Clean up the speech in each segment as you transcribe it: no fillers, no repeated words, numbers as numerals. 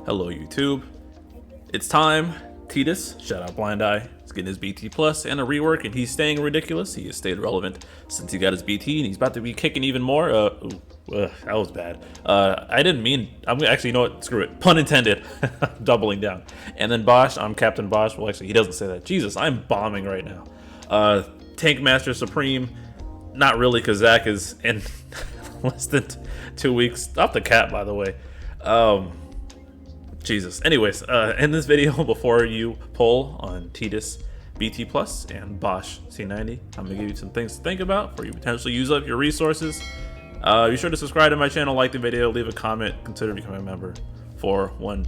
Hello YouTube. It's time. Tidus, shout out Blind Eye, is getting his BT Plus and a rework, and he's staying ridiculous. He has stayed relevant since he got his BT, and he's about to be kicking even more. That was bad. I didn't mean, actually, you know what, screw it. Pun intended. Doubling down. And then Basch, I'm Captain Basch. Well, actually, he doesn't say that. Jesus, I'm bombing right now. Tank Master Supreme, not really, because Zach is in less than 2 weeks. Off the cap, by the way. Jesus. Anyways, in this video, before you poll on Tidus BT Plus and Basch C90, I'm gonna give you some things to think about before you potentially use up your resources. Be sure to subscribe to my channel, like the video, leave a comment, consider becoming a member for $1.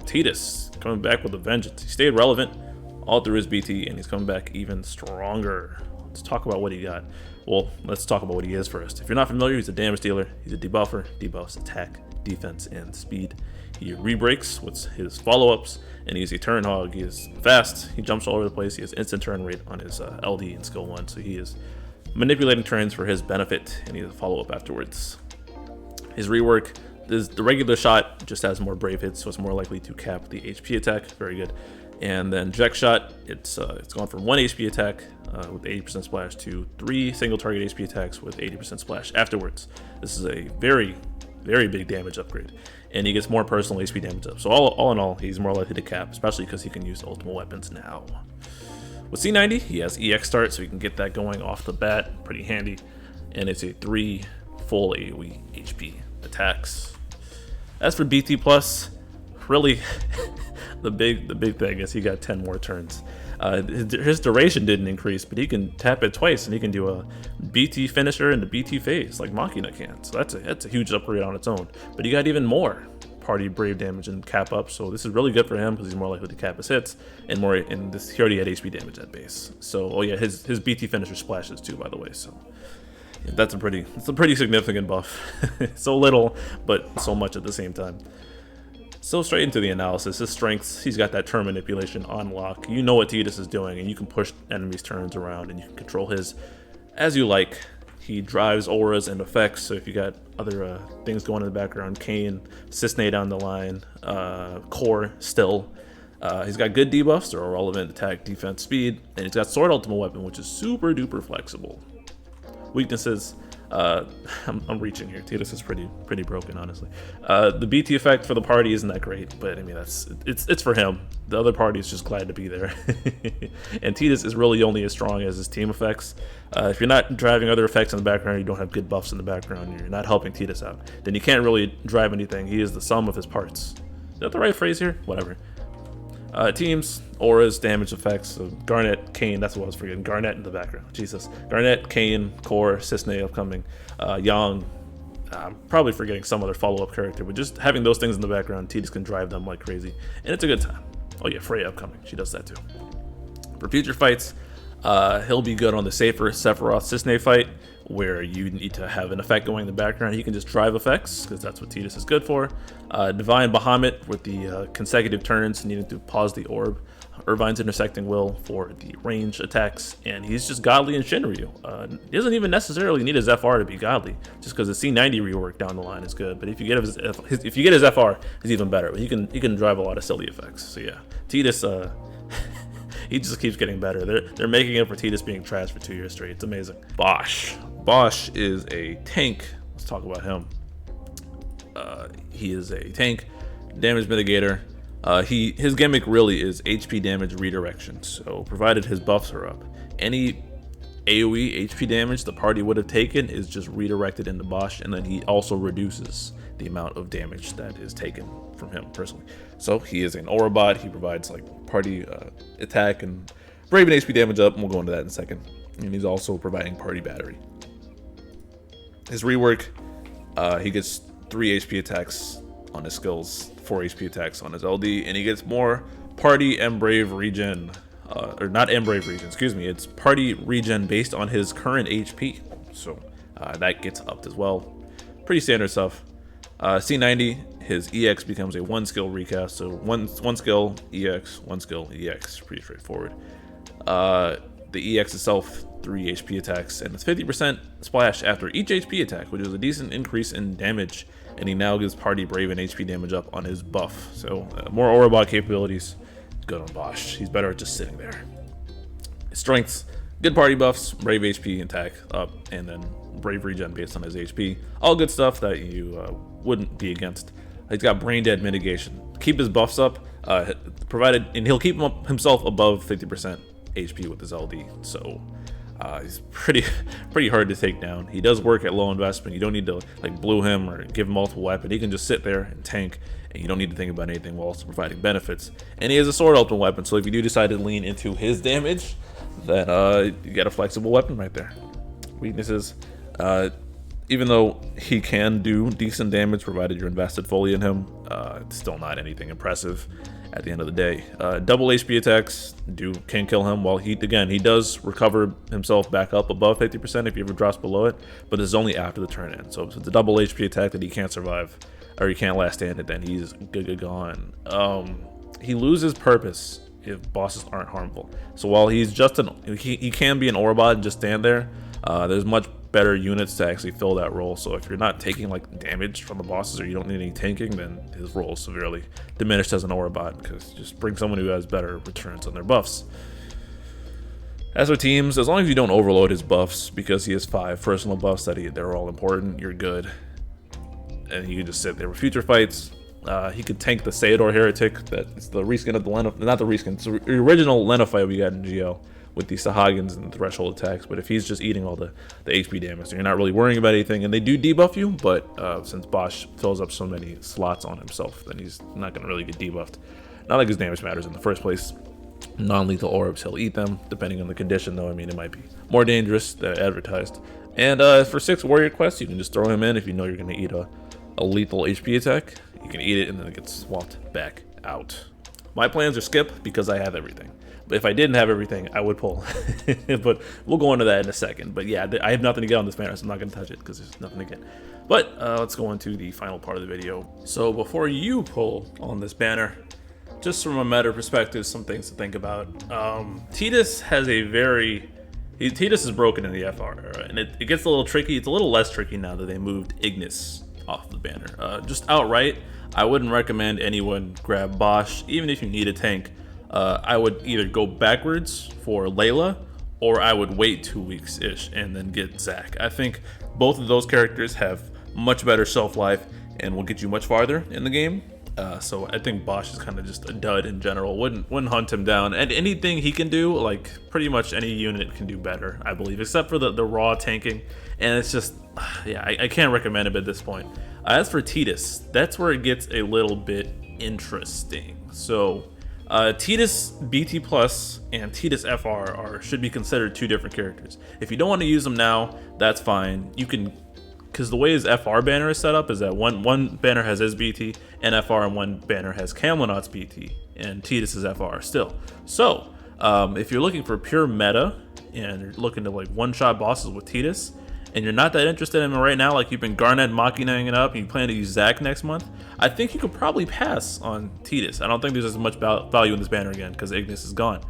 Tidus coming back with a vengeance. He stayed relevant all through his BT, and he's coming back even stronger. Let's talk about what he got. Well, let's talk about what he is first. If you're not familiar, he's a damage dealer. He's a debuffer. Debuffs attack, defense, and speed. He rebreaks with his follow-ups, and he's a turn hog. He is fast. He jumps all over the place. He has instant turn rate on his LD and skill 1, so he is manipulating turns for his benefit, and he has a follow-up afterwards. His rework is the regular shot, just has more brave hits, so it's more likely to cap the HP attack. Very good. And then Jack Shot, it's gone from 1 HP attack with 80% splash to 3 single target HP attacks with 80% splash afterwards. This is a very big damage upgrade, and he gets more personal HP damage up. So all in all, he's more likely to cap, especially because he can use ultimate weapons now. With C90, he has EX start, so he can get that going off the bat, pretty handy. And it's a 3 full AoE HP attacks. As for BT Plus, really the big thing is he got 10 more turns. His duration didn't increase, but he can tap it twice, and he can do a BT finisher and the BT phase like Machina can. So that's a huge upgrade on its own. But he got even more party brave damage and cap up. So this is really good for him because he's more likely to cap his hits and more. And this, he already had HP damage at base. So oh yeah, his BT finisher splashes too, by the way. So yeah, it's a pretty significant buff. So little, but so much at the same time. So straight into the analysis, his strengths, he's got that turn manipulation on lock. You know what Tidus is doing, and you can push enemies' turns around, and you can control his as you like. He drives auras and effects, so if you got other things going in the background, Kane, Cisne down the line, Core still. He's got good debuffs, they're relevant attack, defense, speed, and he's got Sword Ultimate Weapon, which is super duper flexible. Weaknesses, I'm reaching here. Tidus is pretty broken, honestly. The BT effect for the party isn't that great, but I mean it's for him. The other party is just glad to be there. And Tidus is really only as strong as his team effects. If you're not driving other effects in the background, you don't have good buffs in the background, you're not helping Tidus out, then you can't really drive anything. He is the sum of his parts. Is that the right phrase here? Whatever. Teams, auras, damage effects, so Garnet, Kane, that's what I was forgetting. Garnet in the background, Jesus. Garnet, Kane, Core, Cisne upcoming, Yang, I'm probably forgetting some other follow-up character, but just having those things in the background, Tidus can drive them like crazy, and it's a good time. Oh yeah, Freya upcoming, she does that too. For future fights, he'll be good on the safer Sephiroth Cisne fight, where you need to have an effect going in the background. He can just drive effects, because that's what Tidus is good for. Divine Bahamut with the consecutive turns, needing to pause the orb. Irvine's Intersecting Will for the range attacks, and he's just godly in Shinryu. He doesn't even necessarily need his FR to be godly, just because the C90 rework down the line is good. But if you get his FR, it's even better. But he can drive a lot of silly effects. So yeah, Tidus, he just keeps getting better. They're making it for Tidus being trash for 2 years straight. It's amazing. Basch is a tank. Let's talk about him. He is a tank, damage mitigator. His gimmick really is HP damage redirection. So provided his buffs are up, any AoE HP damage the party would have taken is just redirected into Basch, and then he also reduces the amount of damage that is taken from him personally. So he is an aura bot. He provides like party attack and brave and HP damage up, and we'll go into that in a second. And he's also providing party battery. His rework, he gets 3 HP attacks on his skills, 4 HP attacks on his LD, and he gets more party and brave regen, or not and brave regen, excuse me, it's party regen based on his current HP. So that gets upped as well. Pretty standard stuff. C90, his EX becomes a 1 skill recast, so one skill EX, 1 skill EX, pretty straightforward. The EX itself, 3 HP attacks, and it's 50% splash after each HP attack, which is a decent increase in damage and he now gives Party Brave and HP damage up on his buff. So more Aurobot capabilities, good on Basch. He's better at just sitting there. Strengths, good party buffs, Brave HP attack up, and then Brave regen based on his HP. All good stuff that you wouldn't be against. He's got Brain Dead mitigation. Keep his buffs up, provided, and he'll keep himself above 50% HP with his LD. So he's pretty hard to take down. He does work at low investment. You don't need to like blue him or give him multiple weapon. He can just sit there and tank, and you don't need to think about anything while also providing benefits. And he has a sword ultimate weapon, so if you do decide to lean into his damage, then you got a flexible weapon right there. Weaknesses, even though he can do decent damage provided you're invested fully in him, it's still not anything impressive at the end of the day. Double HP attacks can kill him, while he does recover himself back up above 50% if he ever drops below it, but this is only after the turn in. So if it's a double HP attack that he can't survive, or he can't last stand it, then he's gone. He loses purpose if bosses aren't harmful. So while he's just he can be an Aurobot and just stand there, there's much better units to actually fill that role. So if you're not taking like damage from the bosses, or you don't need any tanking, then his role is severely diminished as an Aurobot, because just bring someone who has better returns on their buffs. As for teams, as long as you don't overload his buffs, because he has 5 personal buffs they're all important, you're good. And he can just sit there with future fights. He could tank the Sayador Heretic. It's the reskin of the not the reskin, it's the original Lena fight we got in GL with the Sahagins and the threshold attacks. But if he's just eating all the HP damage, then you're not really worrying about anything. And they do debuff you, but since Basch fills up so many slots on himself, then he's not going to really get debuffed. Not like his damage matters in the first place. Non-lethal orbs, he'll eat them, depending on the condition though. I mean, it might be more dangerous than advertised. And for 6 warrior quests, you can just throw him in if you know you're going to eat a lethal HP attack. You can eat it and then it gets swapped back out. My plans are skip because I have everything. But if I didn't have everything, I would pull. But we'll go into that in a second. But yeah, I have nothing to get on this banner, so I'm not going to touch it because there's nothing to get. But let's go into the final part of the video. So before you pull on this banner, just from a meta perspective, some things to think about. Tidus has Tidus is broken in the FR era, and it gets a little tricky. It's a little less tricky now that they moved Ignis off the banner. Just outright, I wouldn't recommend anyone grab Basch, even if you need a tank. I would either go backwards for Layla, or I would wait 2 weeks-ish and then get Zac. I think both of those characters have much better self-life and will get you much farther in the game. So I think Basch is kind of just a dud in general. Wouldn't hunt him down. And anything he can do, like pretty much any unit can do better, I believe, except for the raw tanking. And it's just, yeah, I can't recommend it at this point. As for Tidus, that's where it gets a little bit interesting. So Tidus BT Plus and Tidus FR should be considered 2 different characters. If you don't want to use them now, that's fine. You can, because the way his FR banner is set up is that one banner has his BT and FR, and one banner has Camelot's BT and Tidus is FR still. So if you're looking for pure meta and you're looking to like one-shot bosses with Tidus, and you're not that interested in him right now, like you've been Garnet Machinaing it up and you plan to use Zac next month, I think you could probably pass on Tidus. I don't think there's as much value in this banner again because Ignis is gone.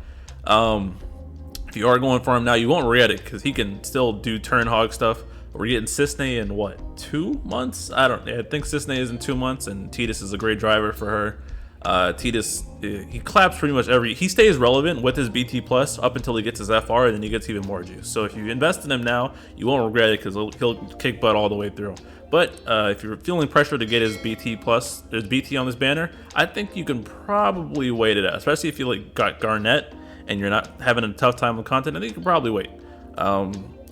If you are going for him now, you won't regret it because he can still do turn hog stuff. We're getting Cisne in what, 2 months? I think Cisne is in 2 months, and Tidus is a great driver for her. Tidus, he claps pretty much he stays relevant with his BT plus up until he gets his FR, and then he gets even more juice. So if you invest in him now, you won't regret it because he'll kick butt all the way through. But if you're feeling pressure to get his BT plus, there's BT on this banner, I think you can probably wait it out, especially if you like got Garnet and you're not having a tough time with content. I think you can probably wait.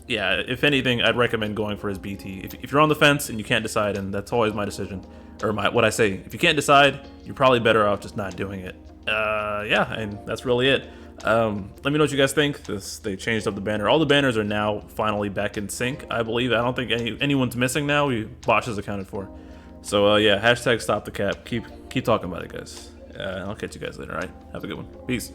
Yeah, if anything, I'd recommend going for his BT. If you're on the fence and you can't decide, and that's always my decision, or what I say, if you can't decide, you're probably better off just not doing it. Yeah, and that's really it. Let me know what you guys think. They changed up the banner. All the banners are now finally back in sync, I believe. I don't think anyone's missing now. Basch is accounted for. So yeah, hashtag stop the cap. Keep talking about it, guys. I'll catch you guys later, all right? Have a good one. Peace.